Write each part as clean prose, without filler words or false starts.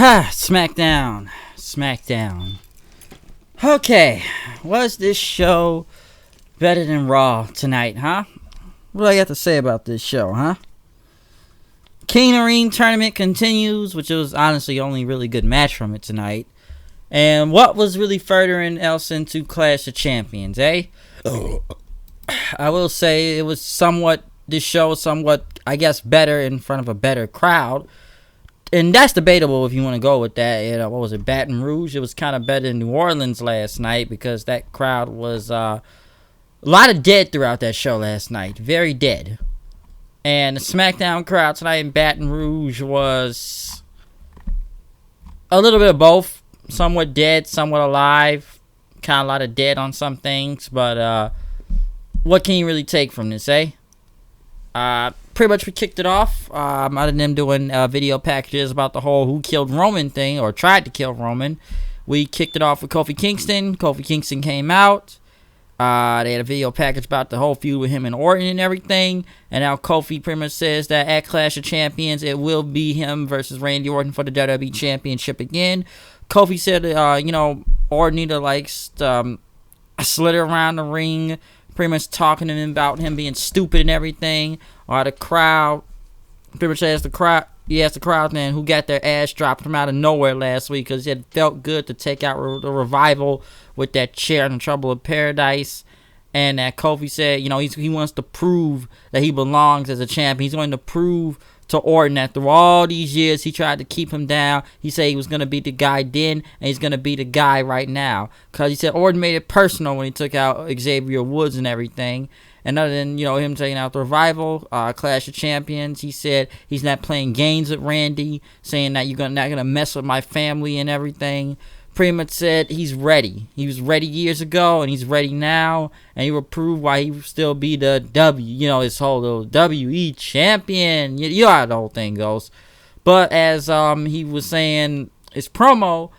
Smackdown. Smackdown. Okay, was this show better than Raw tonight, huh? What do I got to say about this show, huh? King of the Ring tournament continues, which was honestly the only really good match from it tonight. And what was really furthering else into Clash of Champions, eh? I will say it was this show was somewhat, I guess, better in front of a better crowd. And that's debatable if you want to go with that. What was it, Baton Rouge? It was kind of better than New Orleans last night because that crowd was a lot of dead throughout that show last night. Very dead. And the SmackDown crowd tonight in Baton Rouge was a little bit of both. Somewhat dead, somewhat alive. Kind of a lot of dead on some things. But what can you really take from this, eh? Pretty much we kicked it off. Other than them doing video packages about the whole who killed Roman thing, or tried to kill Roman. We kicked it off with Kofi Kingston. Kofi Kingston came out. They had a video package about the whole feud with him and Orton and everything. And now Kofi pretty much says that at Clash of Champions, it will be him versus Randy Orton for the WWE Championship again. Kofi said, Orton need to slither around the ring, pretty much talking to him about him being stupid and everything. Or the crowd pretty much asked the crowd then who got their ass dropped from out of nowhere last week because it felt good to take out the Revival with that chair in the Trouble of Paradise. And that Kofi said, he wants to prove that he belongs as a champion. He's going to prove to Orton that through all these years he tried to keep him down. He said he was going to be the guy then, and he's going to be the guy right now. Because he said Orton made it personal when he took out Xavier Woods and everything. And other than, him taking out the Revival, Clash of Champions, he said he's not playing games with Randy, saying that you're not going to mess with my family and everything. Pretty much said he's ready. He was ready years ago, and he's ready now, and he will prove why he will still be the his whole little WE champion. You know how the whole thing goes. But as he was saying his promo,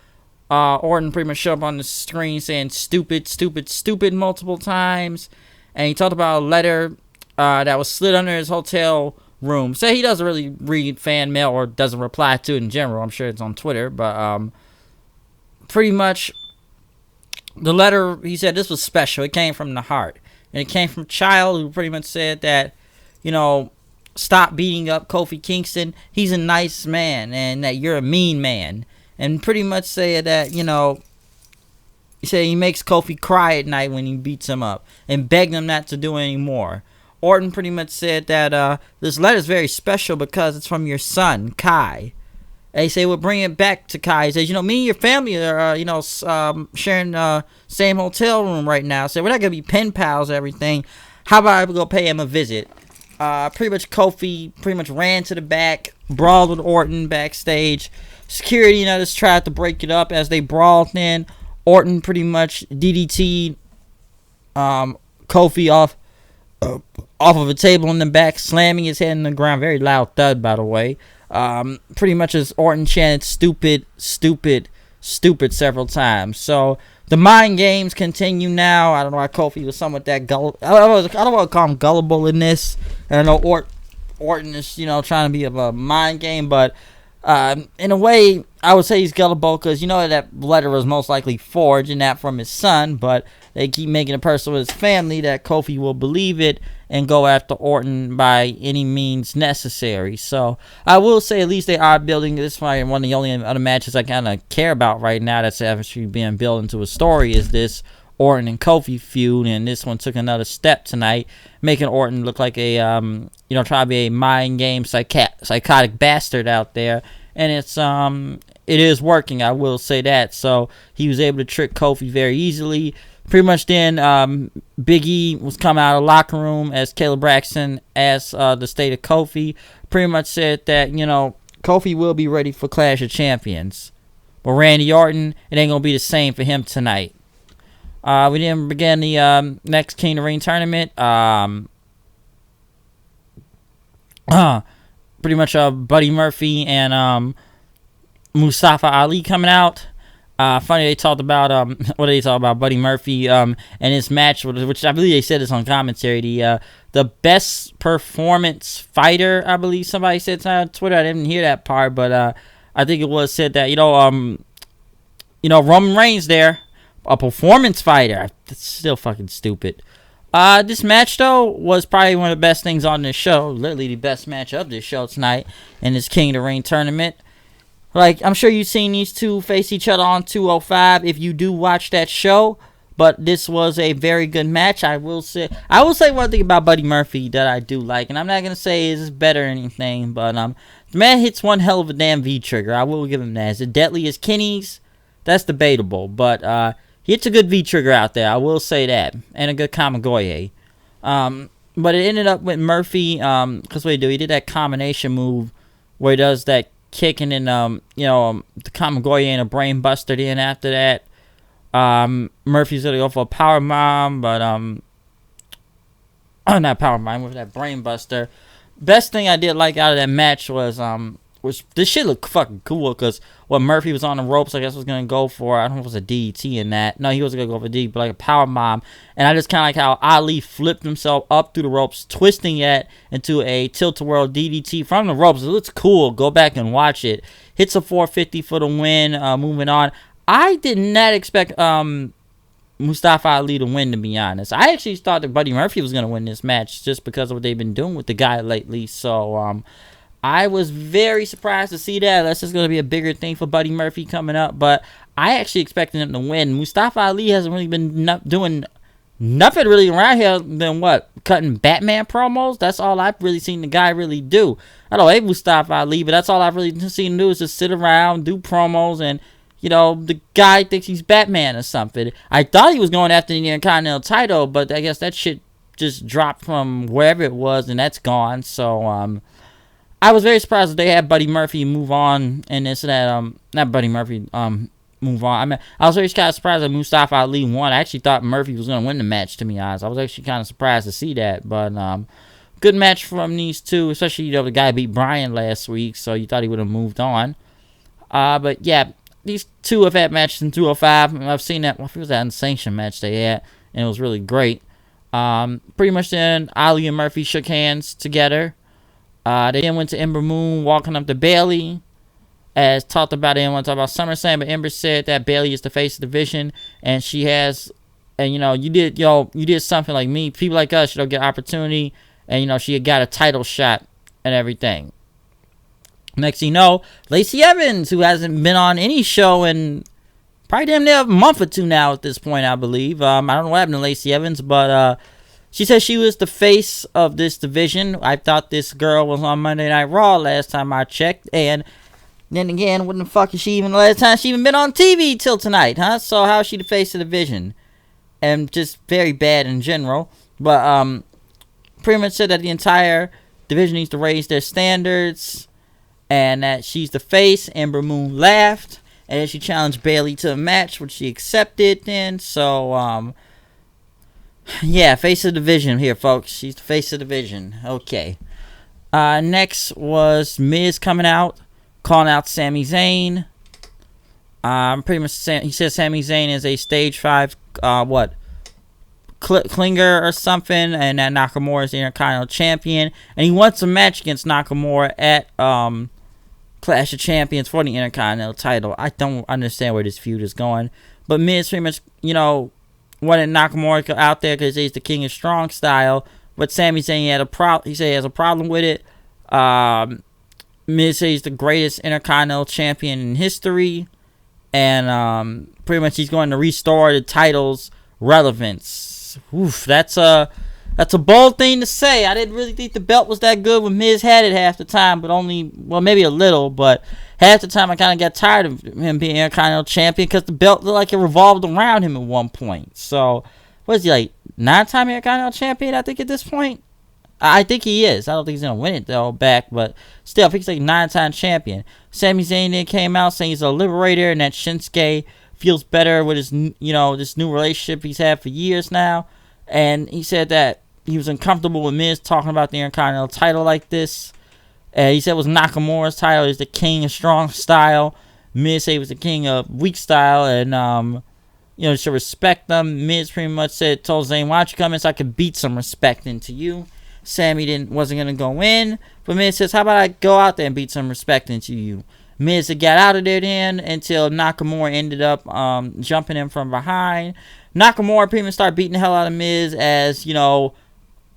Orton pretty much showed up on the screen saying stupid, stupid, stupid multiple times. And he talked about a letter that was slid under his hotel room. Say he doesn't really read fan mail or doesn't reply to it in general. I'm sure it's on Twitter. But pretty much the letter, he said this was special. It came from the heart. And it came from a child who pretty much said that, stop beating up Kofi Kingston. He's a nice man and that you're a mean man. And pretty much said that, he said he makes Kofi cry at night when he beats him up and begged him not to do it anymore. Orton pretty much said that this letter is very special because it's from your son, Kai. And he said, we'll bring it back to Kai. He says, me and your family are, sharing same hotel room right now. So we're not going to be pen pals or everything. How about I go pay him a visit? Pretty much Kofi pretty much ran to the back, brawled with Orton backstage. Security and others tried to break it up as they brawled in. Orton pretty much DDT'd Kofi off of a table in the back, slamming his head in the ground. Very loud thud, by the way. Pretty much as Orton chanted stupid, stupid, stupid several times. So the mind games continue now. I don't know why Kofi was somewhat that gullible. I don't want to call him gullible in this. I don't know Orton is, trying to be of a mind game, but in a way, I would say he's gullible because that letter was most likely forged and that from his son, but they keep making it personal with his family that Kofi will believe it and go after Orton by any means necessary. So I will say at least they are building this. One of the only other matches I kind of care about right now that's actually being built into a story is this Orton and Kofi feud, and this one took another step tonight, making Orton look like a trying to be a mind game psychotic bastard out there, and it is working, I will say that. So he was able to trick Kofi very easily. Pretty much then Big E was coming out of the locker room as Caleb Braxton asked the state of Kofi. Pretty much said that Kofi will be ready for Clash of Champions, but Randy Orton, it ain't gonna be the same for him tonight. We then began the next King of the Ring tournament. Pretty much Buddy Murphy and Mustafa Ali coming out. Funny they talked about what did they talk about? Buddy Murphy and his match, which I believe they said this on commentary. The best performance fighter, I believe somebody said on Twitter. I didn't hear that part, but I think it was said that Roman Reigns there, a performance fighter. That's still fucking stupid. This match though was probably one of the best things on this show. Literally the best match of this show tonight in this King of the Ring tournament. Like, I'm sure you've seen these two face each other on 205 if you do watch that show. But this was a very good match. I will say one thing about Buddy Murphy that I do like, and I'm not gonna say it's better or anything, but the man hits one hell of a damn V trigger. I will give him that. Is it deadly as Kenny's? That's debatable, but he hits a good V trigger out there. I will say that, and a good Kamigoye. But it ended up with Murphy, because what he do? He did that combination move where he does that kick and then the Kamigoye and a brain buster. Then after that, Murphy's gonna go for a power bomb, but not power bomb, with that brain buster. Best thing I did like out of that match was this shit looked fucking cool, because what Murphy was on the ropes, I guess was gonna go for, I don't know if it was a DDT in that. No, he wasn't gonna go for a DDT, but like a power bomb. And I just kind of like how Ali flipped himself up through the ropes, twisting it into a tilt-a-whirl DDT from the ropes. It looks cool. Go back and watch it. Hits a 450 for the win. Moving on. I did not expect Mustafa Ali to win, to be honest. I actually thought that Buddy Murphy was gonna win this match just because of what they've been doing with the guy lately. So I was very surprised to see that. That's just going to be a bigger thing for Buddy Murphy coming up. But I actually expected him to win. Mustafa Ali hasn't really been doing nothing really around here than what? Cutting Batman promos? That's all I've really seen the guy really do. I don't hate Mustafa Ali, but that's all I've really seen him do is just sit around, do promos, and, the guy thinks he's Batman or something. I thought he was going after the Intercontinental title, but I guess that shit just dropped from wherever it was, and that's gone. So, I was very surprised that they had Buddy Murphy move on and this and that. Not Buddy Murphy move on. I mean, I was very kind of surprised that Mustafa Ali won. I actually thought Murphy was going to win the match, to be honest. I was actually kind of surprised to see that. But good match from these two, especially the guy beat Bryan last week, so you thought he would have moved on. But yeah, these two have had matches in 205. I've seen that. Well, I think it was that unsanctioned match they had, and it was really great. Pretty much then, Ali and Murphy shook hands together. They then went to Ember Moon, walking up to Bayley. As talked about, they didn't want to talk about SummerSlam, but Ember said that Bayley is the face of the division, and she has, and you did something like me. People like us, get opportunity, and she had got a title shot and everything. Next thing you know, Lacey Evans, who hasn't been on any show in probably damn near a month or two now at this point, I believe. I don't know what happened to Lacey Evans, but she said she was the face of this division. I thought this girl was on Monday Night Raw last time I checked. And then again, when the fuck is she even the last time she even been on TV till tonight, huh? So how is she the face of the division? And just very bad in general. But pretty much said that the entire division needs to raise their standards. And that she's the face. Ember Moon laughed. And then she challenged Bayley to a match, which she accepted then. So, yeah, face of the division here, folks. She's the face of the division. Okay. Next was Miz coming out, calling out Sami Zayn. Pretty much, he says Sami Zayn is a stage 5, clinger or something, and that Nakamura is the Intercontinental Champion. And he wants a match against Nakamura at Clash of Champions for the Intercontinental title. I don't understand where this feud is going. But Miz pretty much, wanted Nakamura out there because he's the king of strong style. But Sami Zayn he said he has a problem with it. Miz says he's the greatest Intercontinental Champion in history. And pretty much he's going to restore the title's relevance. Oof, that's a bold thing to say. I didn't really think the belt was that good when Miz had it half the time, but maybe a little, but half the time I kind of got tired of him being Intercontinental Champion because the belt looked like it revolved around him at one point. So, what is he, like, 9-time Intercontinental Champion, I think, at this point? I think he is. I don't think he's going to win it, though, back, but still, I think he's like 9-time champion. Sami Zayn then came out saying he's a liberator and that Shinsuke feels better with his, this new relationship he's had for years now. And he said that he was uncomfortable with Miz talking about the Intercontinental title like this. He said it was Nakamura's title. He's the king of strong style. Miz said he was the king of weak style. And, you should respect them. Miz pretty much told Zayn, why don't you come in so I can beat some respect into you. Sammy wasn't going to go in. But Miz says, how about I go out there and beat some respect into you. Miz had got out of there then until Nakamura ended up jumping in from behind. Nakamura pretty much started beating the hell out of Miz as, you know,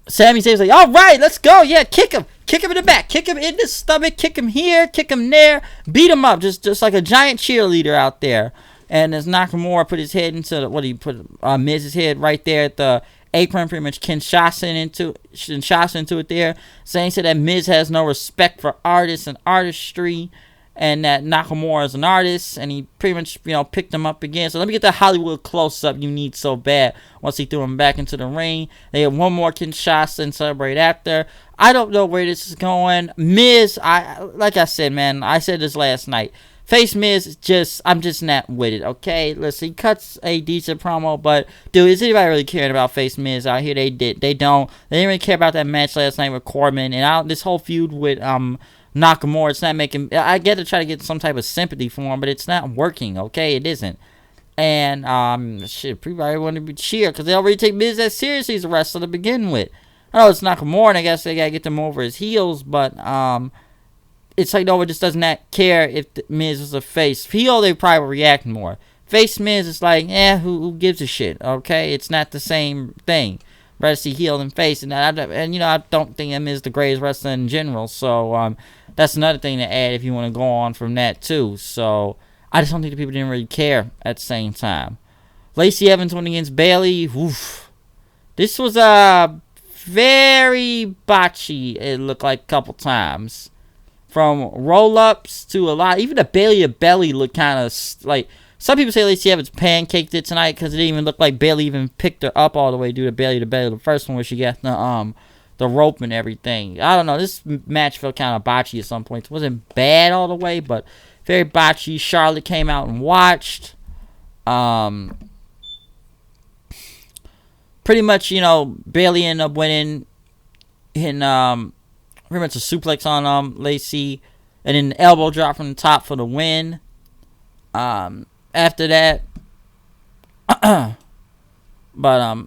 Sami Zayn's like, all right, let's go. Yeah, kick him. Kick him in the back. Kick him in the stomach. Kick him here. Kick him there. Beat him up. Just like a giant cheerleader out there. And as Nakamura put his head into the, what did he put? Miz's head right there at the apron, pretty much Kinshasa into it there. Zayn said that Miz has no respect for artists and artistry, and that Nakamura is an artist, and he pretty much, you know, picked him up again. So let me get that Hollywood close-up you need so bad once he threw him back into the ring. They had one more Kinshasa and celebrate after. I don't know where this is going. Miz, like I said, man, I said this last night. Face Miz, I'm just not with it, okay? Listen, he cuts a decent promo, but, dude, is anybody really caring about Face Miz out here? They don't. They didn't really care about that match last night with Corbin, and this whole feud with, Nakamura, it's not making, I get to try to get some type of sympathy for him, but it's not working, okay? It isn't. And, shit, everybody want to be cheer, because they already take Miz that seriously as a wrestler to begin with. I know it's Nakamura, and I guess they gotta get them over his heels, but, it's like, no, it just does not care if Miz is a face. Heel, they probably react more. Face Miz is like, who gives a shit, okay? It's not the same thing. Rather see heel than face, and you know, I don't think Miz is the greatest wrestler in general, so, that's another thing to add if you want to go on from that, too. So, I just don't think the people didn't really care at the same time. Lacey Evans went against Bayley. Oof. This was very botchy, it looked like a couple times. From roll-ups to a lot. Even the Bayley of Belly looked kind of like... Some people say Lacey Evans pancaked it tonight because it didn't even look like Bayley even picked her up all the way due to Bayley to Belly. The first one where she got the rope and everything. I don't know. This match felt kind of botchy at some points. It wasn't bad all the way, but very botchy. Charlotte came out and watched. Pretty much, you know, Bayley ended up winning, hitting pretty much a suplex on Lacey, and then an elbow drop from the top for the win. After that, but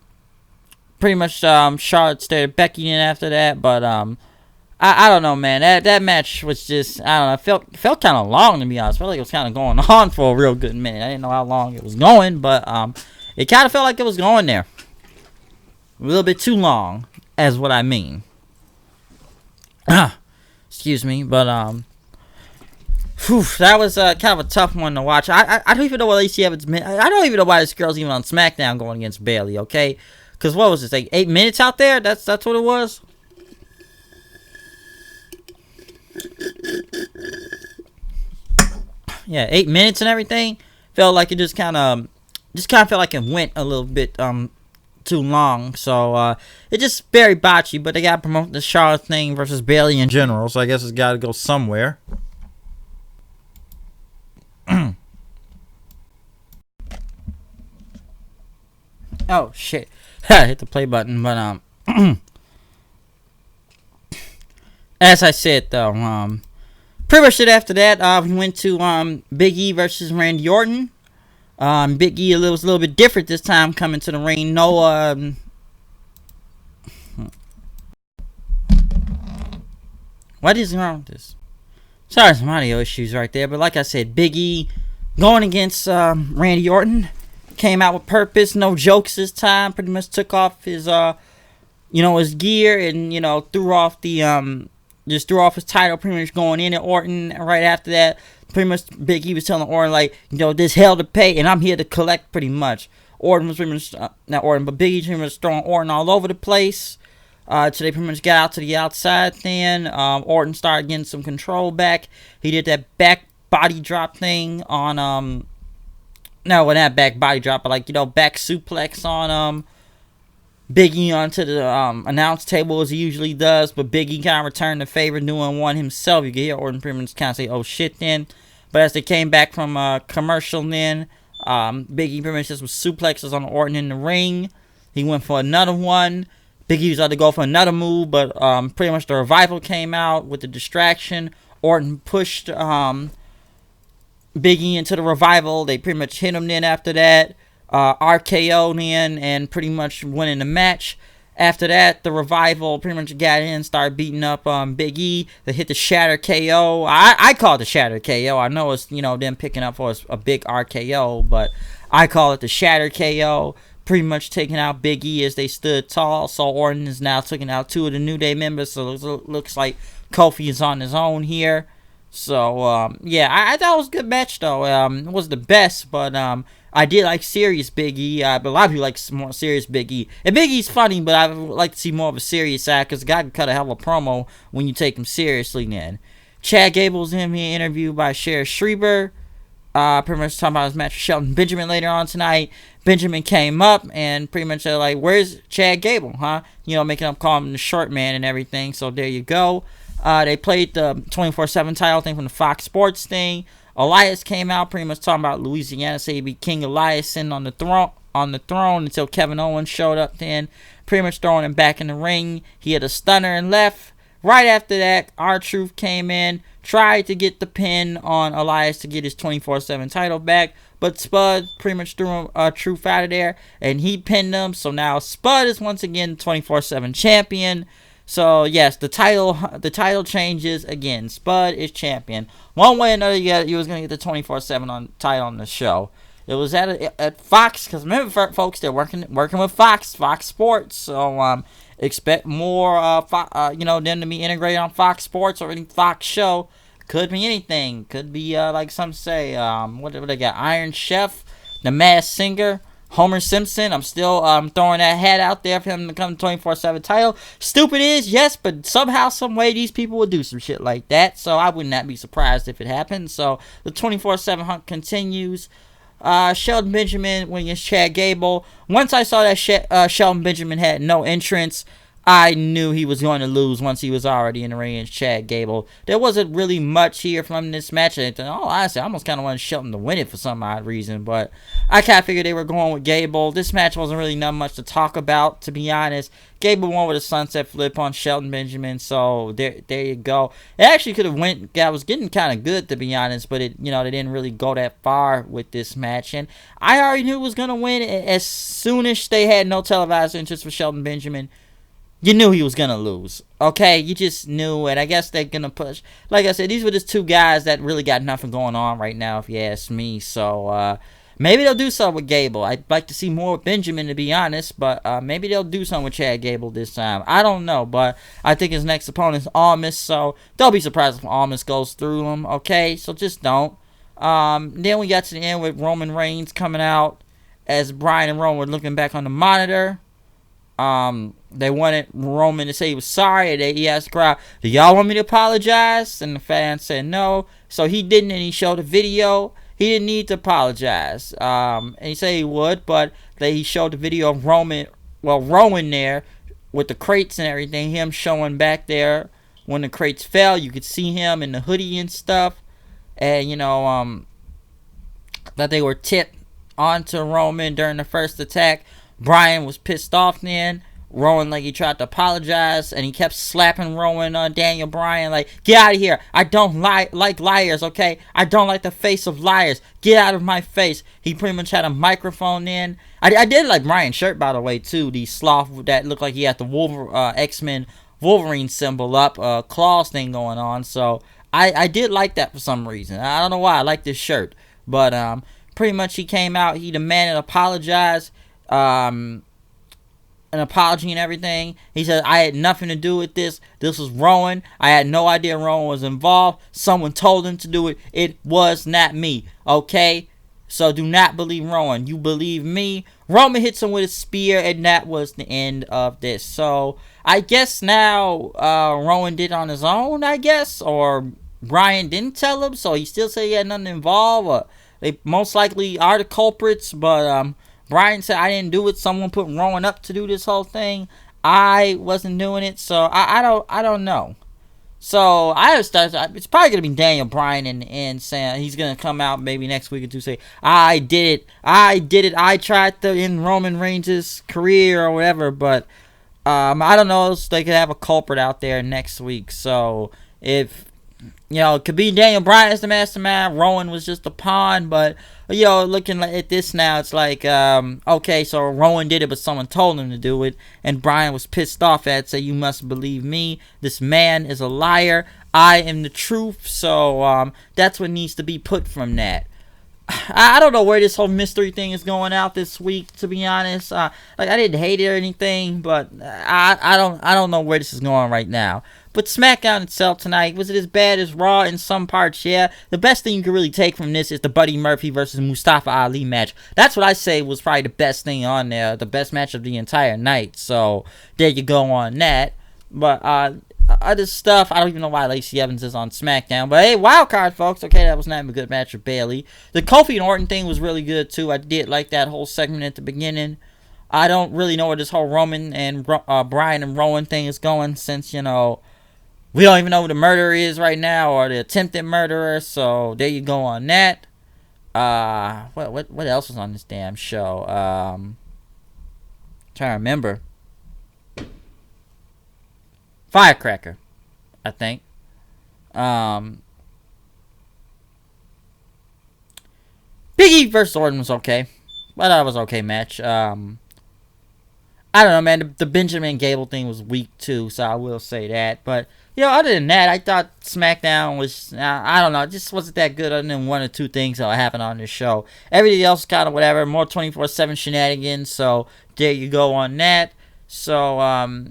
pretty much Charlotte stared Becky in after that, but I don't know, man. That match was just, I don't know, it felt kind of long, to be honest. I felt like it was kind of going on for a real good minute. I didn't know how long it was going, but it kind of felt like it was going there. A little bit too long, as what I mean. Excuse me, but that was kind of a tough one to watch. I don't even know what Lacey Evans meant. I don't even know why this girl's even on SmackDown going against Bayley, okay? Because what was this, like 8 minutes out there? That's what it was? Yeah, 8 minutes and everything. Felt like it just kind of felt like it went a little bit too long. So it just very botchy, but they got to promote the Charlotte thing versus Bayley in general. So I guess it's got to go somewhere. Oh shit! I hit the play button, but as I said though, pretty much it after that, we went to Big E versus Randy Orton. Big E was a little bit different this time coming to the ring. No, what is wrong with this? Sorry, some audio issues right there, but like I said, Big E going against Randy Orton. Came out with purpose, no jokes this time. Pretty much took off his, his gear and, threw off the, just threw off his title, pretty much going in at Orton. Right after that, pretty much Big E was telling Orton, like, there's hell to pay, and I'm here to collect, pretty much. Orton was pretty much, not Orton, but Big E pretty much throwing Orton all over the place. So they pretty much got out to the outside then. Orton started getting some control back. He did that back body drop thing on, no, well, not back body drop, but back suplex on Big E onto the announce table as he usually does. But Big E kind of returned the favor, doing one himself. You can hear Orton pretty much kind of say, "Oh shit," then. But as they came back from commercial, then Big E pretty much just was suplexes on Orton in the ring. He went for another one. Big E was about to go for another move, but pretty much the revival came out with the distraction. Orton pushed Big E into the revival. They pretty much hit him then after that. RKO then and pretty much winning the match. After that, the Revival pretty much got in, started beating up Big E. They hit the Shatter KO. I call it the Shatter KO. I know it's, them picking up for a big RKO, but I call it the Shatter KO. Pretty much taking out Big E as they stood tall. So Orton is now taking out 2 of the New Day members. So it looks like Kofi is on his own here. So, yeah, I thought it was a good match, though. It wasn't the best, but I did like serious Big E. But a lot of people like more serious Big E. And Big E's funny, but I would like to see more of a serious side, because the guy can cut a hell of a promo when you take him seriously then. Chad Gable's in here interviewed by Cher Schreiber. Pretty much talking about his match with Shelton Benjamin later on tonight. Benjamin came up and pretty much said, like, where's Chad Gable, huh? Making up call him the short man and everything. So there you go. They played the 24/7 title thing from the Fox Sports thing. Elias came out pretty much talking about Louisiana, say he'd be King Elias sitting on the throne until Kevin Owens showed up then. Pretty much throwing him back in the ring. He had a stunner and left. Right after that, R-Truth came in, tried to get the pin on Elias to get his 24/7 title back, but Spud pretty much threw Truth out of there, and he pinned him. So now Spud is once again 24/7 champion. So yes, the title changes again. Spud is champion. One way or another, you was gonna get the 24/7 title on the show. It was at Fox, because remember, folks, they're working with Fox Sports. So expect more them to be integrated on Fox Sports or any Fox show. Could be anything. Could be like some say what they got, Iron Chef, The Masked Singer, Homer Simpson. I'm still throwing that hat out there for him to come 24/7 title. Stupid is, yes, but somehow, some way, these people will do some shit like that. So I would not be surprised if it happened. So the 24/7 hunt continues. Shelton Benjamin went against Chad Gable. Once I saw that Shelton Benjamin had no entrance, I knew he was going to lose once he was already in the ring against Chad Gable. There wasn't really much here from this match. Honestly, I almost kind of wanted Shelton to win it for some odd reason, but I kind of figured they were going with Gable. This match wasn't really not much to talk about, to be honest. Gable won with a sunset flip on Shelton Benjamin, so there you go. It actually could have went. I was getting kind of good, to be honest, but they didn't really go that far with this match, and I already knew it was gonna win as soon as they had no televised interest for Shelton Benjamin. You knew he was going to lose, okay? You just knew it. I guess they're going to push. Like I said, these were just 2 guys that really got nothing going on right now, if you ask me. So, maybe they'll do something with Gable. I'd like to see more with Benjamin, to be honest. But maybe they'll do something with Chad Gable this time. I don't know, but I think his next opponent is Almas. So, don't be surprised if Almas goes through him, okay? So, just don't. Then we got to the end with Roman Reigns coming out as Bryan and Roman were looking back on the monitor. They wanted Roman to say he was sorry. He asked the crowd, do y'all want me to apologize? And the fans said no. So he didn't, and he showed a video. He didn't need to apologize. And he said he would, but he showed the video of Roman there with the crates and everything. Him showing back there when the crates fell. You could see him in the hoodie and stuff. And, that they were tipped onto Roman during the first attack. Bryan was pissed off then. Rowan, he tried to apologize, and he kept slapping Rowan on Daniel Bryan, get out of here. I don't like liars, okay? I don't like the face of liars. Get out of my face. He pretty much had a microphone in. I did like Bryan's shirt, by the way, too. The sloth that looked like he had the X-Men Wolverine symbol up, claws thing going on. So I did like that for some reason. I don't know why. I like this shirt. But pretty much he came out. He demanded apologize. An apology and everything. He said, I had nothing to do with this. This was Rowan. I had no idea Rowan was involved. Someone told him to do it. It was not me. Okay? So do not believe Rowan. You believe me. Roman hits him with a spear, and that was the end of this. So I guess now Rowan did it on his own, I guess. Or Bryan didn't tell him, so he still said he had nothing involved. Or they most likely are the culprits, but Bryan said, I didn't do it. Someone put Rowan up to do this whole thing. I wasn't doing it, so I don't know. So it's probably gonna be Daniel Bryan in the end, saying he's gonna come out maybe next week or two, say, I did it. I tried to end Roman Reigns' career or whatever, but I don't know. They could have a culprit out there next week. So if You know, it could be Daniel Bryan as the mastermind. Rowan was just a pawn, but looking at this now, it's like, okay, so Rowan did it, but someone told him to do it, and Bryan was pissed off at it, so you must believe me. This man is a liar. I am the truth. So that's what needs to be put from that. I don't know where this whole mystery thing is going out this week, to be honest. Like, I didn't hate it or anything, but I don't know where this is going right now. But Smackdown itself tonight, was it as bad as Raw in some parts? Yeah. The best thing you can really take from this is the Buddy Murphy versus Mustafa Ali match. That's what I say was probably the best thing on there, the best match of the entire night. So there you go on that. But other stuff, I don't even know why Lacey Evans is on SmackDown. But hey, wild card, folks. Okay, that was not even a good match with Bayley. The Kofi and Orton thing was really good too. I did like that whole segment at the beginning. I don't really know where this whole Roman and Bryan and Rowan thing is going, since we don't even know who the murderer is right now, or the attempted murderer. So there you go on that. What else was on this damn show? Trying to remember. Firecracker, I think. Big E versus Orton was okay. I thought it was an okay match. I don't know, man. The Benjamin Gable thing was weak too, so I will say that. But other than that, I thought SmackDown was, I don't know, it just wasn't that good, other than one or two things that happened on this show. Everything else kind of whatever, more 24/7 shenanigans. So there you go on that. So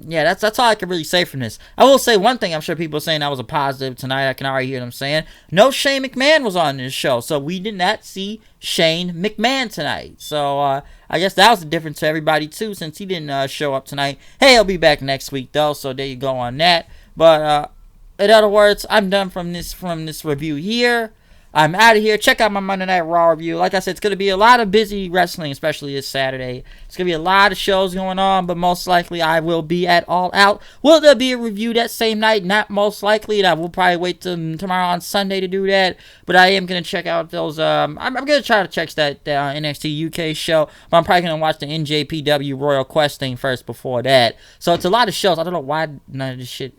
that's all I can really say from this. I will say one thing. I'm sure people are saying that was a positive tonight. I can already hear them saying no Shane McMahon was on this show, so we did not see Shane McMahon tonight. So I guess that was the difference to everybody too, since he didn't show up tonight. Hey, he'll be back next week though, so there you go on that. But in other words, I'm done from this review here. I'm out of here. Check out my Monday Night Raw review. Like I said, it's going to be a lot of busy wrestling, especially this Saturday. It's going to be a lot of shows going on, but most likely I will be at All Out. Will there be a review that same night? Not most likely, and I will probably wait till tomorrow on Sunday to do that. But I am going to check out those. I'm going to try to check that NXT UK show, but I'm probably going to watch the NJPW Royal Quest thing first before that. So it's a lot of shows. I don't know why none of this shit,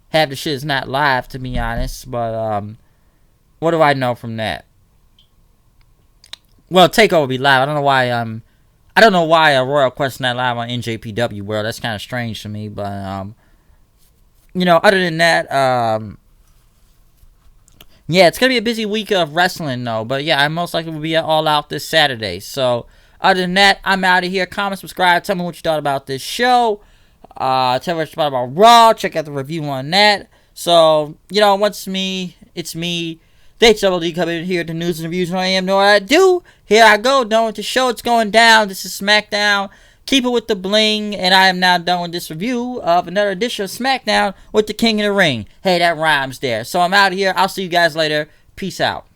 half the shit is not live, to be honest, but what do I know from that? Well, TakeOver will be live. I don't know why a Royal Quest not live on NJPW World. That's kind of strange to me, but other than that, it's gonna be a busy week of wrestling though. But yeah, I most likely will be at All Out this Saturday. So other than that, I'm out of here. Comment, subscribe, tell me what you thought about this show. Tell me what you thought about Raw. Check out the review on that. So it's me. The HWD coming in here to news and reviews. When I am, know what I do. Here I go, done with the show. It's going down. This is Smackdown. Keep it with the bling. And I am now done with this review of another edition of Smackdown with the King of the Ring. Hey, that rhymes there. So I'm out of here. I'll see you guys later. Peace out.